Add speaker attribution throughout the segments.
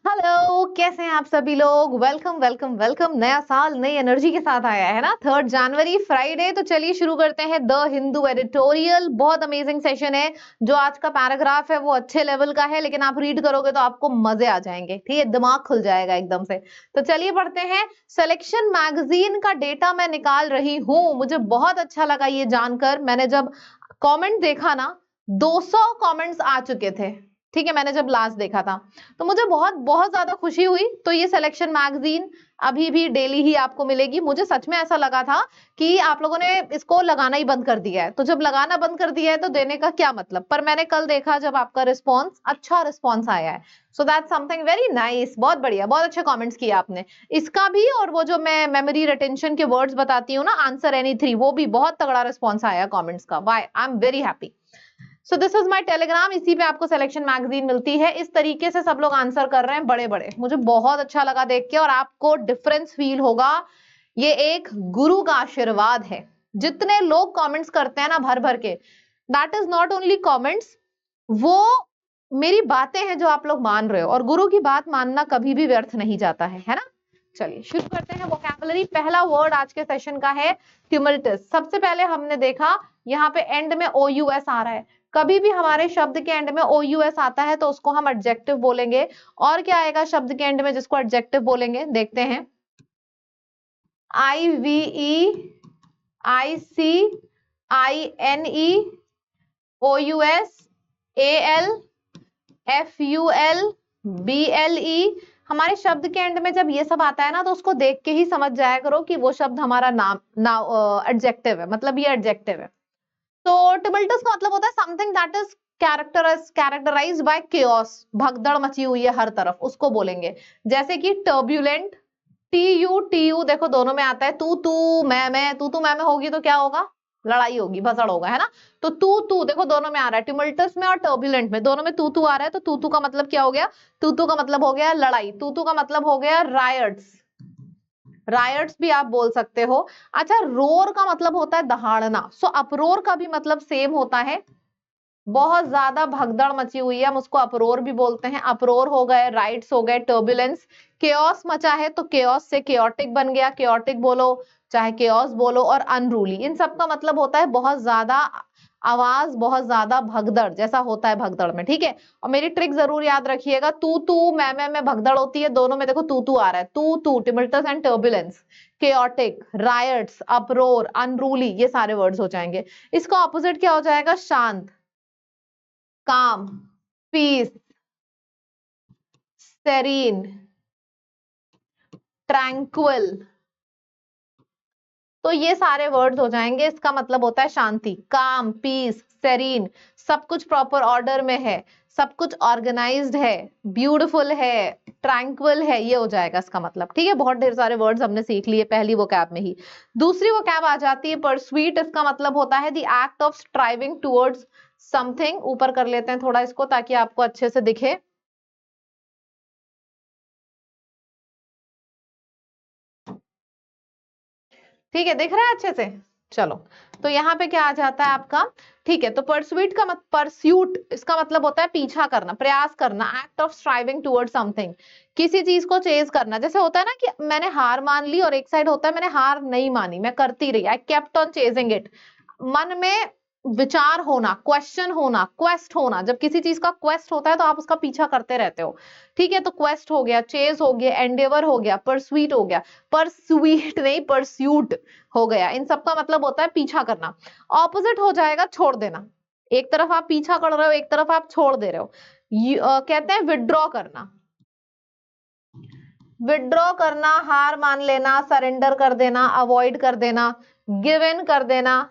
Speaker 1: Hello, कैसे हैं आप सभी लोग। Welcome welcome welcome. नया साल नई एनर्जी के साथ आया है ना। 3 जनवरी फ्राइडे। तो चलिए शुरू करते हैं द हिंदू एडिटोरियल। बहुत अमेजिंग सेशन है। जो आज का पैराग्राफ है वो अच्छे लेवल का है, लेकिन आप रीड करोगे तो आपको मजे आ जाएंगे। ठीक है, दिमाग खुल जाएगा एकदम से। तो चलिए पढ़ते हैं। सिलेक्शन मैगजीन का डेटा मैं निकाल रही हूँ। मुझे बहुत अच्छा लगा ये जानकर। मैंने जब कॉमेंट देखा ना, 200 कॉमेंट्स आ चुके थे। ठीक है, मैंने जब लास्ट देखा था तो मुझे बहुत बहुत ज्यादा खुशी हुई। तो ये सिलेक्शन मैगजीन अभी भी डेली ही आपको मिलेगी। मुझे सच में ऐसा लगा था कि आप लोगों ने इसको लगाना ही बंद कर दिया है। तो जब लगाना बंद कर दिया है तो देने का क्या मतलब। पर मैंने कल देखा जब आपका रिस्पॉन्स, अच्छा रिस्पॉन्स आया है। So that's something very nice. बहुत बढ़िया, बहुत अच्छे कॉमेंट्स किए आपने। इसका भी और वो जो मैं मेमोरी रिटेंशन के वर्ड्स बताती हूँ ना, आंसर एनी 3, वो भी बहुत तगड़ा रिस्पॉन्स आया कॉमेंट्स का। Why I am very happy. So this is my Telegram. इसी पे आपको सिलेक्शन मैगजीन मिलती है। इस तरीके से सब लोग आंसर कर रहे हैं बड़े बड़े। मुझे बहुत अच्छा लगा देख के। और आपको डिफरेंस फील होगा। ये एक गुरु का आशीर्वाद है। जितने लोग कमेंट्स करते हैं ना भर भर के, that is not only comments, वो मेरी बातें हैं जो आप लोग मान रहे हो। और गुरु की बात मानना कभी भी व्यर्थ नहीं जाता है ना। चलिए शुरू करते हैं। वोकैबुलरी, पहला वर्ड आज के सेशन का है ट्यूमल्टस। सबसे पहले हमने देखा यहाँ पे एंड में OUS आ रहा है। कभी भी हमारे शब्द के एंड में OUS आता है तो उसको हम एडजेक्टिव बोलेंगे। और क्या आएगा शब्द के एंड में जिसको एडजेक्टिव बोलेंगे, देखते हैं। IVE, IC, INE, OUS, AL, FUL, BLE। हमारे शब्द के एंड में जब ये सब आता है ना, तो उसको देख के ही समझ जाया करो कि वो शब्द हमारा नाम एडजेक्टिव है। मतलब ये एडजेक्टिव है। तो टिमल्टस का मतलब होता है something that is characterised by chaos. भगदड़ मची हुई है हर तरफ, उसको बोलेंगे। जैसे कि टर्ब्यूलेंट, TU देखो दोनों में आता है। तू तू मैं होगी तो क्या होगा, लड़ाई होगी, भसड़ होगा, है ना। तो तू देखो दोनों में आ रहा है, टिमल्टस में और टर्ब्यूलेंट में, दोनों में तू आ रहा है। तो तू का मतलब क्या हो गया, तू का मतलब हो गया लड़ाई। तू का मतलब हो गया रायट्स। रायट्स भी आप बोल सकते हो। अच्छा, रोर का मतलब होता है दहाड़ना। सो अपरोर का भी मतलब सेम होता है। बहुत ज्यादा भगदड़ मची हुई है, हम उसको अपरोर भी बोलते हैं। अपरोर हो गए, राइट्स हो गए, टर्बुलेंस। केओस मचा है तो केओस से केओटिक बन गया, केओटिक बोलो चाहे केओस बोलो। और अनरूली, इन सब का मतलब होता है बहुत ज्यादा आवाज, बहुत ज्यादा भगदड़ जैसा होता है भगदड़ में। ठीक है, और मेरी ट्रिक जरूर याद रखिएगा। तू मैं में भगदड़ होती है, दोनों में देखो तू आ रहा है। Tumultuous and turbulence, chaotic, riots, uproar, unruly, ये सारे वर्ड्स हो जाएंगे। इसका ऑपोजिट क्या हो जाएगा, शांत, काम, पीस, सेरीन, ट्रैंक्विल। तो ये सारे वर्ड्स हो जाएंगे। इसका मतलब होता है शांति, काम, पीस, सेरीन। सब कुछ प्रॉपर ऑर्डर में है, सब कुछ ऑर्गेनाइज्ड है, ब्यूटीफुल है, ट्रैंक्विल है, ये हो जाएगा इसका मतलब। ठीक है, बहुत ढेर सारे वर्ड्स हमने सीख लिए पहली वोकैब में ही। दूसरी वोकैब आ जाती है परस्वीट। इसका मतलब होता है the act of striving towards something. ऊपर कर लेते हैं थोड़ा इसको ताकि आपको अच्छे से दिखे। ठीक है, दिख रहा है अच्छे से। चलो, तो यहाँ पे क्या आ जाता है आपका। ठीक है, तो परस्यूट का परस्यूट इसका मतलब होता है पीछा करना, प्रयास करना। Act of striving toward something, किसी चीज को चेज करना। जैसे होता है ना कि मैंने हार मान ली, और एक साइड होता है मैंने हार नहीं मानी, मैं करती रही, I kept on chasing it. मन में विचार होना, क्वेश्चन होना, क्वेस्ट होना। जब किसी चीज का क्वेस्ट होता है तो आप उसका पीछा करते रहते हो। ठीक है, तो क्वेस्ट हो गया, चेज हो गया, एंडेवर हो गया, परस्वीट हो गया। परस्वीट नहीं, परस्यूट हो गया। इन सब का मतलब होता है पीछा करना। ऑपोजिट हो जाएगा छोड़ देना। एक तरफ आप पीछा कर रहे हो, एक तरफ आप छोड़ दे रहे हो। कहते हैं विड्रॉ करना। विड्रॉ करना, हार मान लेना, सरेंडर कर देना, अवॉइड कर देना, गिव इन कर देना।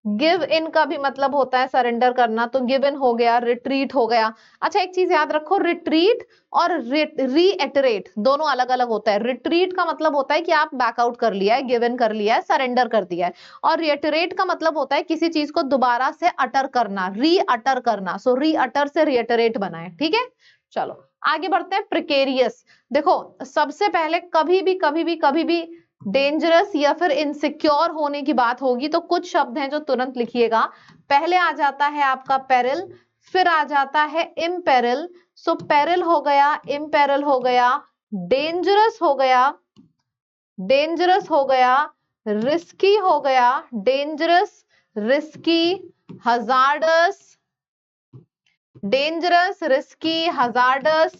Speaker 1: गिव इन का भी मतलब होता है सरेंडर करना। तो गिव इन हो गया, रिट्रीट हो गया। अच्छा, एक चीज याद रखो, रिट्रीट और रीएटरेट दोनों अलग अलग होता है। रिट्रीट का मतलब होता है कि आप बैकआउट कर लिया है, गिव इन कर लिया है, सरेंडर कर दिया है। और रीएटरेट का मतलब होता है किसी चीज को दोबारा से अटर करना, री अटर करना। सो री अटर से रीएटरेट बना है। ठीक है, चलो आगे बढ़ते हैं। प्रिकेरियस, देखो सबसे पहले कभी भी डेंजरस या फिर इनसिक्योर होने की बात होगी तो कुछ शब्द हैं जो तुरंत लिखिएगा। पहले आ जाता है आपका पेरिल, फिर आ जाता है इम्पेरिल, सो पेरिल हो गया, इम्पेरिल हो गया, डेंजरस हो गया, डेंजरस हो गया, रिस्की हो गया, dangerous, risky, hazardous, dangerous, risky, hazardous,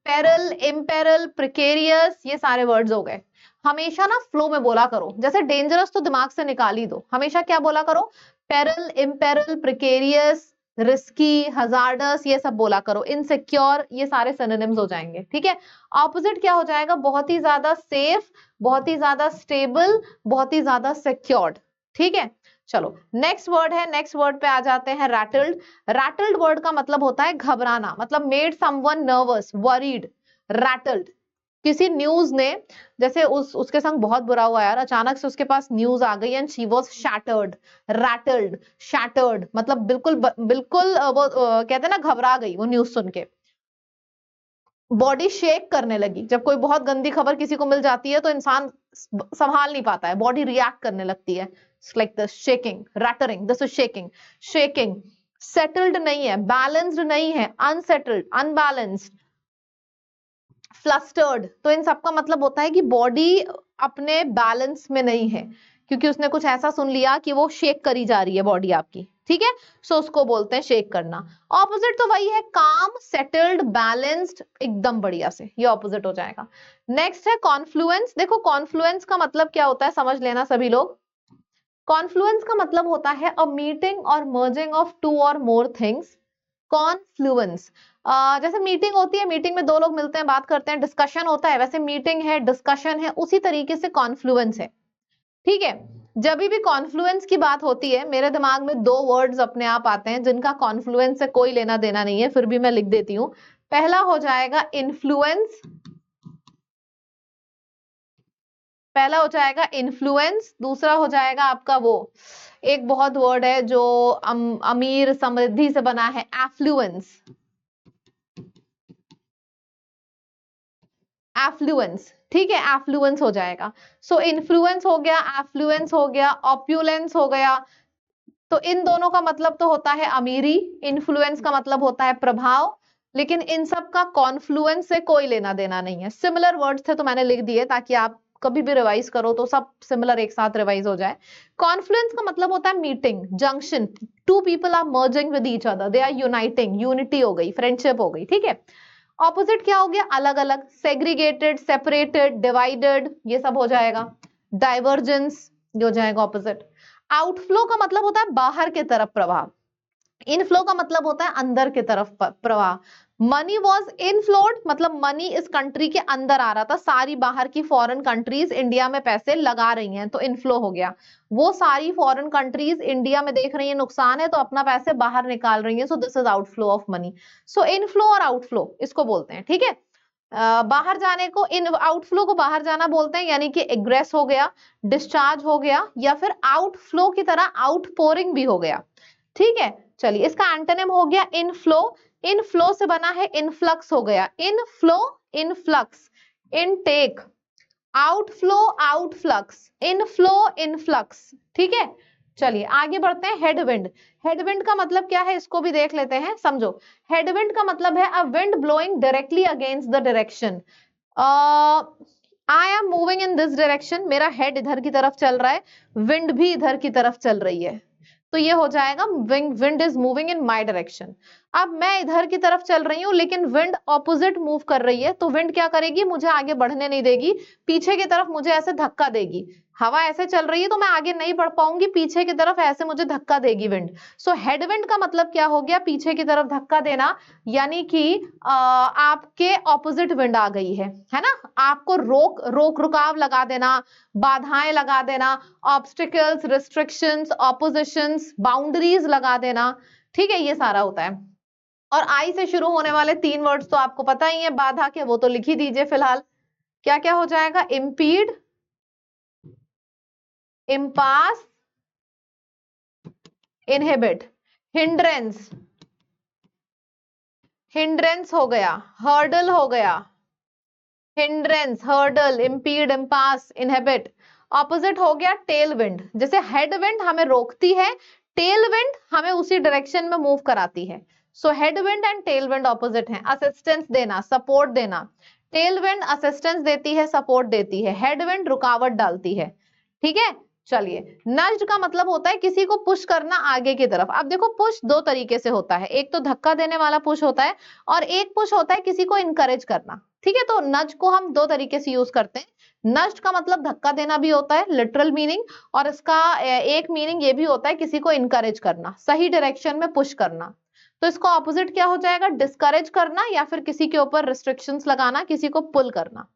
Speaker 1: peril, imperil, precarious, ये सारे वर्ड्स हो गए। हमेशा ना फ्लो में बोला करो, जैसे डेंजरस तो दिमाग से निकाल ही दो, हमेशा क्या बोला करो, peril, imperil, precarious, risky, hazardous, ये सब बोला करो। इनसिक्योर, ये सारे सिनोनिम्स हो जाएंगे, ठीक है। ऑपोजिट क्या हो जाएगा, बहुत ही ज्यादा सेफ, बहुत ही ज्यादा स्टेबल, बहुत ही ज्यादा सिक्योर्ड, ठीक है। चलो नेक्स्ट वर्ड है, नेक्स्ट वर्ड पे आ जाते हैं, रैटल्ड। रैटल्ड वर्ड का मतलब होता है घबराना, मतलब made someone nervous, worried, rattled. किसी न्यूज ने, जैसे उसके संग बहुत बुरा हुआ यार, अचानक से उसके पास न्यूज आ गई and she was shattered, rattled, shattered मतलब बिल्कुल बिल्कुल वो कहते हैं ना घबरा गई वो न्यूज सुन के, बॉडी शेक करने लगी। जब कोई बहुत गंदी खबर किसी को मिल जाती है तो इंसान संभाल नहीं पाता है, बॉडी रिएक्ट करने लगती है, like the shaking, rattling, this is shaking, shaking. Settled नहीं है, बैलेंस्ड नहीं है, अनसेटल्ड, अनबैलेंस्ड, फ्लस्टर्ड। तो इन सब का मतलब होता है कि बॉडी अपने बैलेंस में नहीं है, क्योंकि उसने कुछ ऐसा सुन लिया कि वो शेक करी जा रही है बॉडी आपकी, ठीक है। सो उसको बोलते हैं शेक करना। ऑपोजिट तो वही है, काम, सेटल्ड, बैलेंस्ड, एकदम बढ़िया से, ये ऑपोजिट हो जाएगा। नेक्स्ट है कॉन्फ्लुएंस। देखो कॉन्फ्लुएंस का मतलब क्या होता है समझ लेना सभी लोग। कॉन्फ्लुएंस का मतलब होता है अ मीटिंग और मर्जिंग ऑफ टू और मोर थिंग्स। कॉन्फ्लुएंस, जैसे मीटिंग होती है, मीटिंग में दो लोग मिलते हैं, बात करते हैं, डिस्कशन होता है, वैसे मीटिंग है, डिस्कशन है, उसी तरीके से कॉन्फ्लुएंस है, ठीक है। जब भी कॉन्फ्लुएंस की बात होती है, मेरे दिमाग में दो वर्ड्स अपने आप आते हैं जिनका कॉन्फ्लुएंस से कोई लेना देना नहीं है, फिर भी मैं लिख देती हूँ। पहला हो जाएगा इन्फ्लुएंस, पहला हो जाएगा इन्फ्लुएंस, दूसरा हो जाएगा आपका वो एक बहुत वर्ड है जो अमीर समृद्धि से बना है, एफ्लुएंस, एफ्लुएंस, ठीक है, एफ्लुएंस हो जाएगा। सो इन्फ्लुएंस हो गया, एफ्लुएंस हो गया, ऑप्यूलेंस हो गया। तो इन दोनों का मतलब तो होता है अमीरी, इन्फ्लुएंस का मतलब होता है प्रभाव, लेकिन इन सब का कॉन्फ्लुएंस से कोई लेना देना नहीं है। सिमिलर वर्ड्स थे तो मैंने लिख दिए ताकि आप कभी भी रिवाइज करो तो सब सिमिलर एक साथ रिवाइज हो जाए। कॉन्फ्लुएंस का मतलब होता है meeting, junction, two people are merging with each other, they are uniting, unity हो गई, फ्रेंडशिप हो गई, ठीक है। ऑपोजिट क्या हो गया, अलग अलग, सेग्रीगेटेड, सेपरेटेड, डिवाइडेड, ये सब हो जाएगा। डाइवर्जेंस, ये हो जाएगा ऑपोजिट। आउटफ्लो का मतलब होता है बाहर के तरफ प्रवाह, इनफ्लो का मतलब होता है अंदर की तरफ प्रवाह। मनी वॉज इनफ्लोड, मतलब मनी इस कंट्री के अंदर आ रहा था, सारी बाहर की फॉरेन कंट्रीज इंडिया में पैसे लगा रही हैं तो इनफ्लो हो गया। वो सारी फॉरेन कंट्रीज इंडिया में देख रही है नुकसान है तो अपना पैसे बाहर निकाल रही है, सो this is outflow of money. So inflow और आउटफ्लो इसको बोलते हैं, ठीक है। बाहर जाने को, इन आउटफ्लो को बाहर जाना बोलते हैं, यानी कि एग्रेस हो गया, डिस्चार्ज हो गया, या फिर आउटफ्लो की तरह आउटपोरिंग भी हो गया, ठीक है। चलिए इसका एंटोनिम हो गया इनफ्लो, इनफ्लो से बना है इनफ्लक्स हो गया, inflow, influx, intake, outflow, outflux, inflow, influx, ठीक है। चलिए आगे बढ़ते हैं, हेडविंड। हेडविंड का मतलब क्या है इसको भी देख लेते हैं, समझो। हेडविंड का मतलब है a wind blowing directly against the direction. I am moving in this direction, मेरा हेड इधर की तरफ चल रहा है, विंड भी इधर की तरफ चल रही है, तो ये हो जाएगा wind is moving in my direction. अब मैं इधर की तरफ चल रही हूँ लेकिन विंड ऑपोजिट मूव कर रही है, तो विंड क्या करेगी, मुझे आगे बढ़ने नहीं देगी, पीछे की तरफ मुझे ऐसे धक्का देगी। हवा ऐसे चल रही है तो मैं आगे नहीं बढ़ पाऊंगी, पीछे की तरफ ऐसे मुझे धक्का देगी विंड। सो हेडविंड का मतलब क्या हो गया, पीछे की तरफ धक्का देना, यानी कि आपके ऑपोजिट विंड आ गई है ना, आपको रुकाव लगा देना, बाधाएं लगा देना, ऑब्स्टिकल्स, रिस्ट्रिक्शंस, ऑपोजिशंस, बाउंड्रीज लगा देना, ठीक है, ये सारा होता है। और आई से शुरू होने वाले तीन वर्ड्स तो आपको पता ही है बाधा के, वो तो लिख ही दीजिए फिलहाल। क्या क्या हो जाएगा, impede, impasse, inhibit, hindrance, hindrance हो गया, हर्डल हो गया, hindrance, hurdle, impede, impasse, inhibit. Opposite हो गया टेल विंड, जैसे हेड विंड हमें रोकती है, टेल विंड हमें उसी डायरेक्शन में मूव कराती है। सो हेडविंड एंड टेलविंड ऑपोजिट हैं। असिस्टेंस देना, सपोर्ट देना। टेलविंड असिस्टेंस देती है, सपोर्ट देती है। हेडविंड रुकावट डालती है। ठीक है, चलिए। नज्ड का मतलब होता है किसी को पुश करना आगे की तरफ। अब देखो पुश दो तरीके से होता है, एक तो धक्का देने वाला पुश होता है और एक पुश होता है किसी को इनकरेज करना। ठीक है, तो नज को हम दो तरीके से यूज करते हैं। नज्ड का मतलब धक्का देना भी होता है, लिटरल मीनिंग, और इसका एक मीनिंग ये भी होता है किसी को इनकरेज करना, सही डायरेक्शन में पुश करना। तो इसका ऑपोजिट क्या हो जाएगा? डिस्करेज करना या फिर किसी के ऊपर रिस्ट्रिक्शंस लगाना, किसी को पुल करना।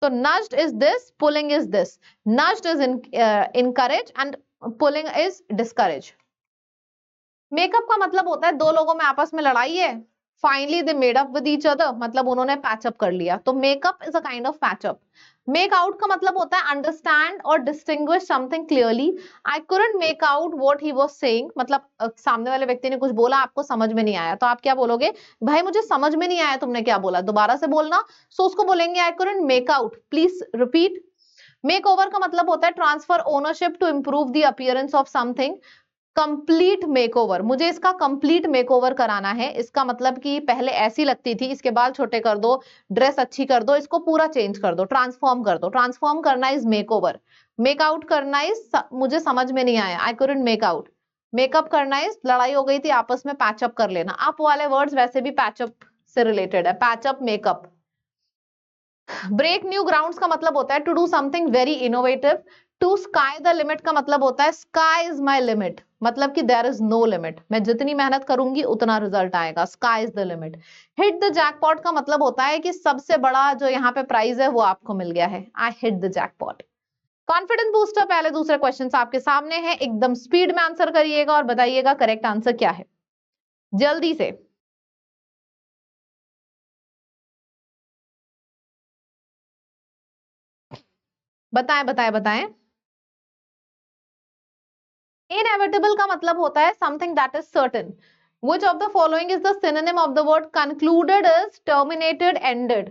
Speaker 1: तो nudged is this, pulling is this. Nudged is encourage and pulling is discourage. Makeup का मतलब होता है दो लोगों में आपस में लड़ाई है, finally they made up with each other, मतलब उन्होंने पैचअप कर लिया। तो makeup is a kind of patch up. Make out का मतलब होता है अंडरस्टैंड और distinguish something clearly. I couldn't make out what he was saying, मतलब सामने वाले व्यक्ति ने कुछ बोला, आपको समझ में नहीं आया, तो आप क्या बोलोगे? भाई मुझे समझ में नहीं आया तुमने क्या बोला, दोबारा से बोलना। सो उसको बोलेंगे I couldn't make out, please repeat. Make over का मतलब होता है transfer ownership to improve the appearance of something. Complete makeover, मुझे इसका कंप्लीट मेकओवर कराना है। इसका मतलब कि पहले ऐसी लगती थी, इसके बाल छोटे कर दो, ड्रेस अच्छी कर दो, इसको पूरा चेंज कर दो, ट्रांसफॉर्म कर दो। ट्रांसफॉर्म करना इज मेकओवर। मेक आउट करना इज मुझे समझ में नहीं आया, आई कुडंट मेक आउट। मेकअप करना इज लड़ाई हो गई थी आपस में, पैचअप कर लेना। अप वाले वर्ड्स वैसे भी पैचअप से रिलेटेड है, patch up, makeup. Break new grounds का मतलब होता है to do something very innovative. To sky the limit का मतलब होता है स्काई इज माई लिमिट, मतलब कि देयर इज नो लिमिट, मैं जितनी मेहनत करूंगी उतना रिजल्ट आएगा, sky is the limit. Hit the jackpot का मतलब होता है कि सबसे बड़ा जो यहाँ पे प्राइज है वो आपको मिल गया है, I hit the jackpot. Confidence booster, पहले दूसरे क्वेश्चन आपके सामने है, एकदम स्पीड में आंसर करिएगा और बताइएगा करेक्ट आंसर क्या है, जल्दी से। बताएं बताएं बताएं। इनएविटेबल का मतलब होता है something that is certain. Which of the following is the synonym of the word concluded is terminated, ended?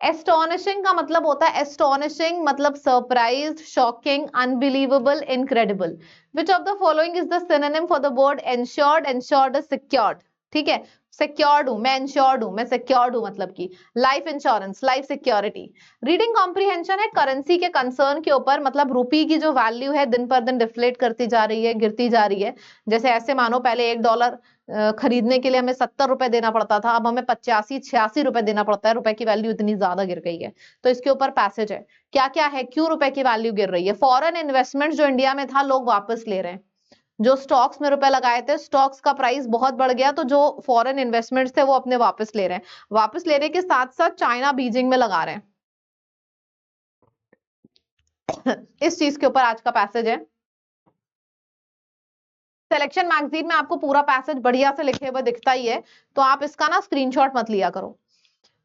Speaker 1: Astonishing का मतलब होता है astonishing मतलब surprised, shocking, unbelievable, incredible. Which of the following is the synonym for the word ensured? Ensured is secured. ठीक है, secured हूं मैं, insured हूं मैं, सिक्योर्ड हूं मतलब कि life insurance, life security. Reading comprehension है करेंसी के कंसर्न के ऊपर, मतलब रुपी की जो वैल्यू है दिन पर दिन डिफ्लेट करती जा रही है, गिरती जा रही है। जैसे ऐसे मानो पहले $1 खरीदने के लिए हमें 70 रुपए देना पड़ता था, अब हमें 85-86 रुपए देना पड़ता है, रुपए की वैल्यू इतनी ज्यादा गिर गई है। तो इसके ऊपर पैसेज है, क्या क्या है, क्यों रुपए की वैल्यू गिर रही है। फॉरेन इन्वेस्टमेंट जो इंडिया में था लोग वापस ले रहे हैं, जो स्टॉक्स में रुपए लगाए थे, स्टॉक्स का प्राइस बहुत बढ़ गया, तो जो फॉरेन इन्वेस्टमेंट्स थे वो अपने वापस ले रहे हैं। वापस लेने के साथ साथ चाइना बीजिंग में लगा रहे हैं। इस चीज के ऊपर आज का पैसेज है। सिलेक्शन मैगजीन में आपको पूरा पैसेज बढ़िया से लिखे हुए दिखता ही है, तो आप इसका ना स्क्रीनशॉट मत लिया करो,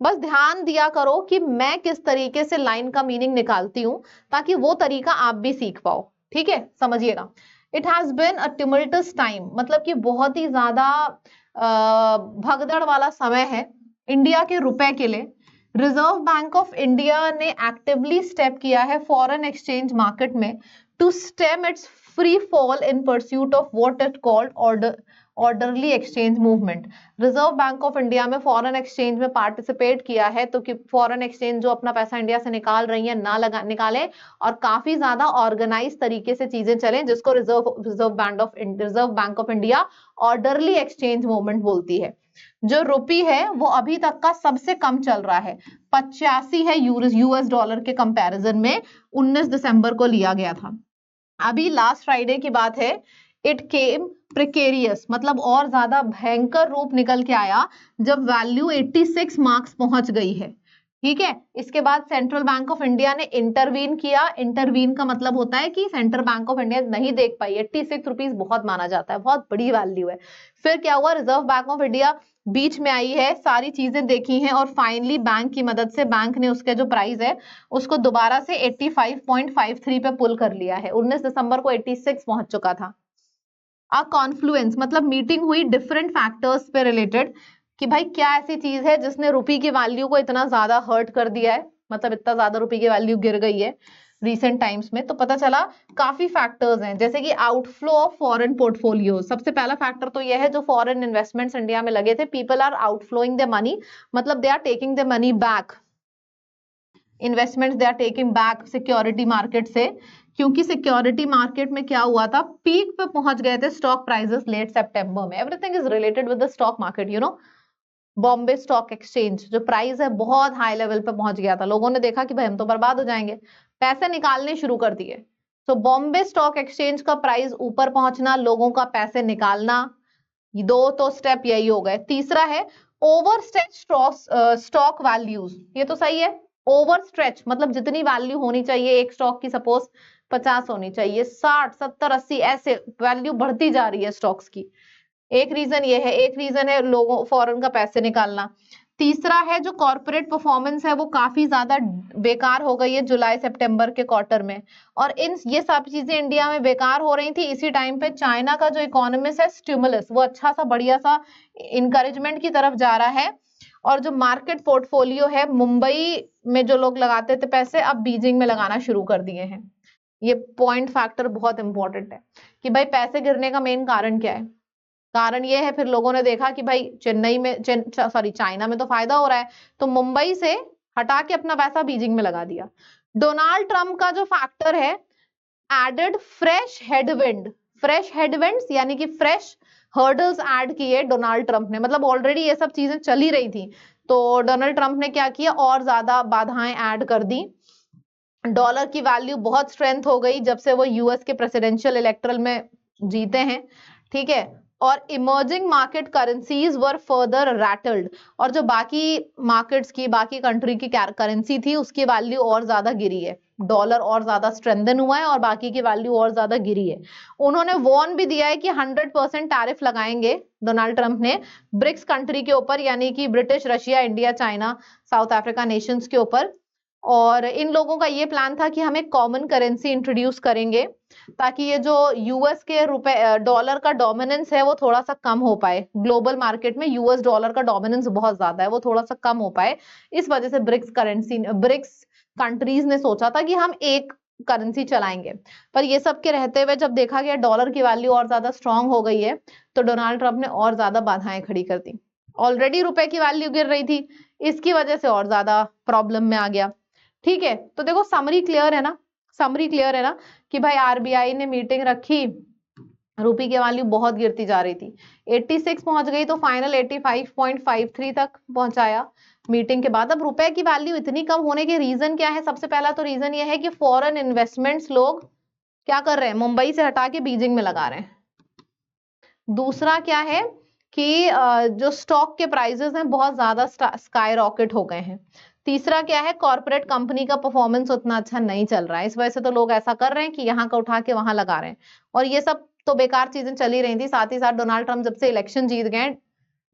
Speaker 1: बस ध्यान दिया करो कि मैं किस तरीके से लाइन का मीनिंग निकालती हूं, ताकि वो तरीका आप भी सीख पाओ। ठीक है, समझिएगा। It has been a tumultuous time, मतलब कि बहुत ही ज्यादा भगदड़ वाला समय है इंडिया के रुपए के लिए। रिजर्व बैंक ऑफ इंडिया ने एक्टिवली स्टेप किया है फॉरेन एक्सचेंज मार्केट में to stem its free fall in pursuit of what it called orderly exchange movement. Reserve Bank of India में फॉरेन एक्सचेंज में पार्टिसिपेट किया है, तो कि फॉरेन एक्सचेंज जो अपना पैसा इंडिया से निकाल रही है ना निकाले, और काफी ज्यादा ऑर्गेनाइज तरीके से चीजें चलें, जिसको reserve Bank of India orderly exchange movement बोलती है। जो रुपी है वो अभी तक का सबसे कम चल रहा है, 85 है यूएस डॉलर के कंपैरिजन में, 19 दिसंबर को लिया गया था। अभी लास्ट फ्राइडे की बात है, इट केम प्रिकेरियस, मतलब और ज्यादा भयंकर रूप निकल के आया जब वैल्यू 86 मार्क्स पहुंच गई है। ठीक है, इसके बाद सेंट्रल बैंक ऑफ इंडिया ने इंटरवीन किया। इंटरवीन का मतलब होता है कि सेंट्रल बैंक ऑफ इंडिया नहीं देख पाई, 86 रुपीज बहुत माना जाता है, बहुत बड़ी वैल्यू है। फिर क्या हुआ, reserve Bank of India beach में आई है, सारी चीजें देखी हैं, और फाइनली बैंक की मदद से बैंक ने उसके जो प्राइस है उसको दोबारा से 85.53 पे पुल कर लिया है। 19 दिसंबर को 86 पहुंच चुका था। अ कॉन्फ्लुएंस मतलब मीटिंग हुई डिफरेंट फैक्टर्स पे रिलेटेड, कि भाई क्या ऐसी चीज है जिसने रुपी की वैल्यू को इतना ज्यादा हर्ट कर दिया है, मतलब इतना ज्यादा रुपी की वैल्यू गिर गई है। रिसेंट टाइम्स में, तो पता चला काफी फैक्टर्स हैं, जैसे कि आउटफ्लो ऑफ फॉरेन पोर्टफोलियोज। सबसे पहला फैक्टर तो यह है जो फॉरेन इन्वेस्टमेंट्स इंडिया में लगे थे, people are outflowing the money, मतलब they are taking the money back, investments they are taking back security market से, क्योंकि सिक्योरिटी मार्केट में क्या हुआ था, पीक पे पहुंच गए थे स्टॉक प्राइसेस लेट सितंबर में। Everything is related with the stock market, you know. Bombay stock exchange जो प्राइस है बहुत हाई लेवल पे पहुंच गया था, लोगों ने देखा कि भाई हम तो बर्बाद हो जाएंगे, पैसे निकालने शुरू कर दिए। तो बॉम्बे स्टॉक एक्सचेंज का प्राइस ऊपर पहुंचना, लोगों का पैसे निकालना, दो तो स्टेप यही हो गए। तीसरा है ओवर स्ट्रेच स्टॉक वैल्यूज, ये तो सही है। ओवर स्ट्रेच मतलब जितनी वैल्यू होनी चाहिए एक स्टॉक की, सपोज 50 होनी चाहिए, 60 70 80 ऐसे वैल्यू बढ़ती जा रही है स्टॉक्स की। एक रीजन ये है, एक रीजन है लोगों फॉरेन का पैसे निकालना। तीसरा है जो कॉर्पोरेट परफॉर्मेंस है वो काफी ज्यादा बेकार हो गई है जुलाई सितंबर के क्वार्टर में, और इन ये सब चीजें इंडिया में बेकार हो रही थी। इसी टाइम पे चाइना का जो इकोनॉमिस्ट है स्टिमुलस, वो अच्छा सा बढ़िया सा इंकरेजमेंट की तरफ जा रहा है, और जो मार्केट पोर्टफोलियो है मुंबई में जो लोग लगाते थे पैसे, अब बीजिंग में लगाना शुरू कर दिए हैं। ये पॉइंट फैक्टर बहुत इंपॉर्टेंट है कि भाई पैसे गिरने का मेन कारण क्या है। कारण ये है, फिर लोगों ने देखा कि भाई चेन्नई में चाइना में तो फायदा हो रहा है, तो मुंबई से हटा के अपना पैसा बीजिंग में लगा दिया। डोनाल्ड ट्रंप का जो फैक्टर है, added fresh headwind, fresh headwinds यानी कि फ्रेश हर्डल्स ऐड किए डोनाल्ड ट्रंप ने, मतलब ऑलरेडी ये सब चीजें चली रही थी, तो डोनाल्ड ट्रंप ने क्या किया, और ज्यादा बाधाएं ऐड कर दी। डॉलर की वैल्यू बहुत स्ट्रेंथ हो गई जब से वो यूएस के प्रेसिडेंशियल इलेक्टोरल में जीते हैं, ठीक है। और इमर्जिंग मार्केट करेंसीज वर फर्दर रैटल्ड, और जो बाकी मार्केट्स की, बाकी कंट्री की करेंसी थी उसकी वैल्यू और ज्यादा गिरी है, डॉलर और ज्यादा स्ट्रेंथन हुआ है और बाकी की वैल्यू और ज्यादा गिरी है। उन्होंने वॉर्न भी दिया है कि 100% टैरिफ लगाएंगे डोनाल्ड ट्रंप ने ब्रिक्स कंट्री के ऊपर, यानी कि British, Russia, India, China, south Africa Nations के ऊपर। और इन लोगों का ये प्लान था कि हम एक कॉमन करेंसी इंट्रोड्यूस करेंगे ताकि ये जो यूएस के रुपए डॉलर का डोमिनेंस है वो थोड़ा सा कम हो पाए, ग्लोबल मार्केट में यूएस डॉलर का डोमिनेंस बहुत ज्यादा है, वो थोड़ा सा कम हो पाए। इस वजह से ब्रिक्स कंट्रीज ने सोचा था कि हम एक करेंसी चलाएंगे। पर ये सब के रहते हुए जब देखा गया डॉलर की वैल्यू और ज्यादा स्ट्रांग हो गई है, तो डोनाल्ड ट्रंप ने और ज्यादा बाधाएं खड़ी कर दी। ऑलरेडी रुपए की वैल्यू गिर रही थी, इसकी वजह से और ज्यादा प्रॉब्लम में आ गया, ठीक है। तो देखो समरी क्लियर है ना, समरी क्लियर है ना कि भाई आरबीआई ने मीटिंग रखी, रुपए की वैल्यू बहुत गिरती जा रही थी, 86 पहुंच गई, तो फाइनल 85.53 तक पहुंचाया मीटिंग के बाद। अब रुपए की वैल्यू इतनी कम होने के रीजन क्या है, सबसे पहला तो रीजन ये है कि फॉरेन इन्वेस्टमेंट्स लोग क्या कर रहे हैं, मुंबई से हटा के बीजिंग में लगा रहे हैं। दूसरा क्या है कि जो स्टॉक के प्राइसेस हैं बहुत ज्यादा स्काई रॉकेट हो गए हैं। तीसरा क्या है, कॉर्पोरेट कंपनी का परफॉर्मेंस उतना अच्छा नहीं चल रहा है, इस वजह से तो लोग ऐसा कर रहे हैं कि यहाँ का उठा के वहां लगा रहे हैं। और ये सब तो बेकार चीजें चली रही थी, साथ ही साथ डोनाल्ड ट्रंप जब से इलेक्शन जीत गए,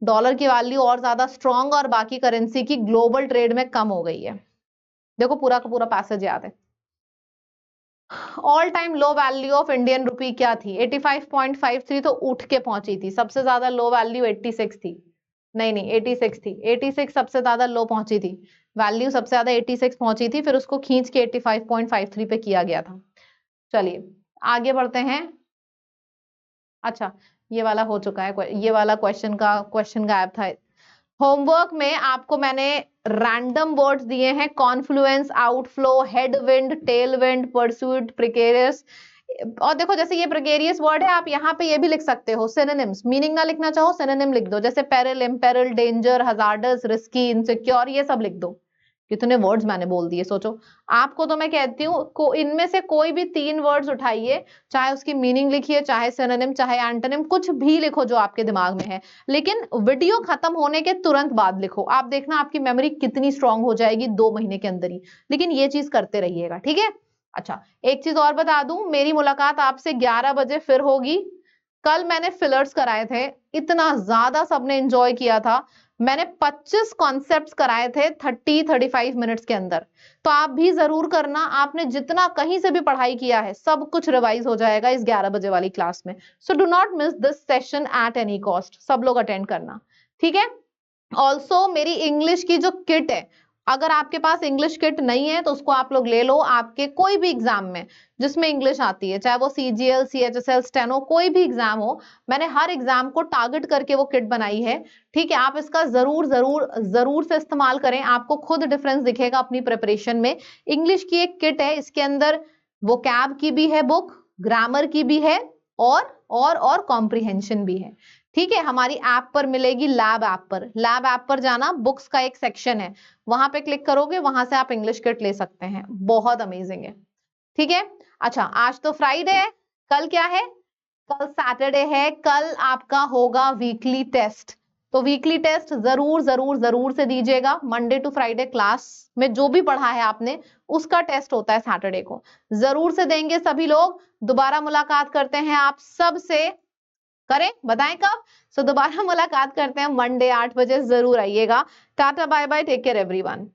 Speaker 1: डॉलर की वैल्यू और ज्यादा स्ट्रॉन्ग और बाकी करेंसी की ग्लोबल ट्रेड में कम हो गई है। देखो पूरा का पूरा पैसेज याद है। All time low value of Indian rupee क्या थी, 85.53, तो उठ के पहुंची थी। सबसे ज्यादा लो वैल्यू 86 थी, नहीं 86 थी, 86 सबसे ज्यादा लो पहुंची थी, वैल्यू सबसे ज्यादा 86 पहुंची थी, फिर उसको खींच के 85.53 पे किया गया था। चलिए आगे बढ़ते हैं। अच्छा ये वाला हो चुका है, ये वाला क्वेश्चन गायब था। होमवर्क में आपको मैंने रैंडम वर्ड्स दिए हैं, Confluence, outflow, headwind, Tailwind, pursuit, precarious. और देखो जैसे ये प्रिकेरियस वर्ड है, आप यहाँ पे ये भी लिख सकते हो सिनोनिम्स, मीनिंग ना लिखना चाहो सिनोनिम लिख दो, जैसे peril, imperil, danger, hazardous, risky, insecure, ये सब लिख दो। कितने वर्ड्स मैंने बोल दिए सोचो। आपको तो मैं कहती हूँ इनमें से कोई भी 3 वर्ड्स उठाइए, चाहे उसकी मीनिंग लिखिए, चाहे सिनोनिम, चाहे एंटोनिम, कुछ भी लिखो जो आपके दिमाग में है, लेकिन वीडियो खत्म होने के तुरंत बाद लिखो। आप देखना आपकी मेमोरी कितनी स्ट्रांग हो जाएगी 2 महीने के अंदर ही, लेकिन ये चीज करते रहिएगा, ठीक है। अच्छा एक चीज और बता दूं, मेरी मुलाकात आपसे 11 बजे फिर होगी। कल मैंने फिलर्स कराए थे, इतना ज्यादा सबने एंजॉय किया था। मैंने 25 कॉन्सेप्ट्स कराए थे 30-35 मिनट्स के अंदर, तो आप भी जरूर करना। आपने जितना कहीं से भी पढ़ाई किया है सब कुछ रिवाइज हो जाएगा इस 11 बजे वाली क्लास में। So do not miss this session at any cost, सब लोग अटेंड करना, ठीक है। ऑल्सो मेरी इंग्लिश की जो किट है अगर आपके पास इंग्लिश किट नहीं है तो उसको आप लोग ले लो, आपके कोई भी एग्जाम में जिसमें इंग्लिश आती है, चाहे वो सीजीएल, सीएचएसएल, स्टेनो, कोई भी एग्जाम हो, मैंने हर एग्जाम को टारगेट करके वो किट बनाई है। ठीक है, आप इसका जरूर जरूर जरूर से इस्तेमाल करें, आपको खुद डिफरेंस दिखेगा अपनी प्रिपरेशन में। इंग्लिश की एक किट है, इसके अंदर वोकैब की भी है बुक, ग्रामर की भी है, और कॉम्प्रिहेंशन भी है। ठीक है, हमारी ऐप पर मिलेगी, लैब ऐप पर, लैब ऐप पर जाना, बुक्स का एक सेक्शन है, वहां पे क्लिक करोगे, वहां से आप इंग्लिश किट ले सकते हैं, बहुत अमेजिंग है। ठीक है, अच्छा आज तो फ्राइडे है, कल क्या है? कल सैटरडे है, कल आपका होगा वीकली टेस्ट। तो वीकली टेस्ट जरूर जरूर जरूर से दीजिएगा। मंडे टू फ्राइडे क्लास में जो भी पढ़ा है आपने उसका टेस्ट होता है सैटरडे को, जरूर से देंगे सभी लोग। दोबारा मुलाकात करते हैं आप सब से, करें बताएं कब? दोबारा मुलाकात करते हैं मंडे 8 बजे, जरूर आइएगा। Tata bye bye, take care everyone.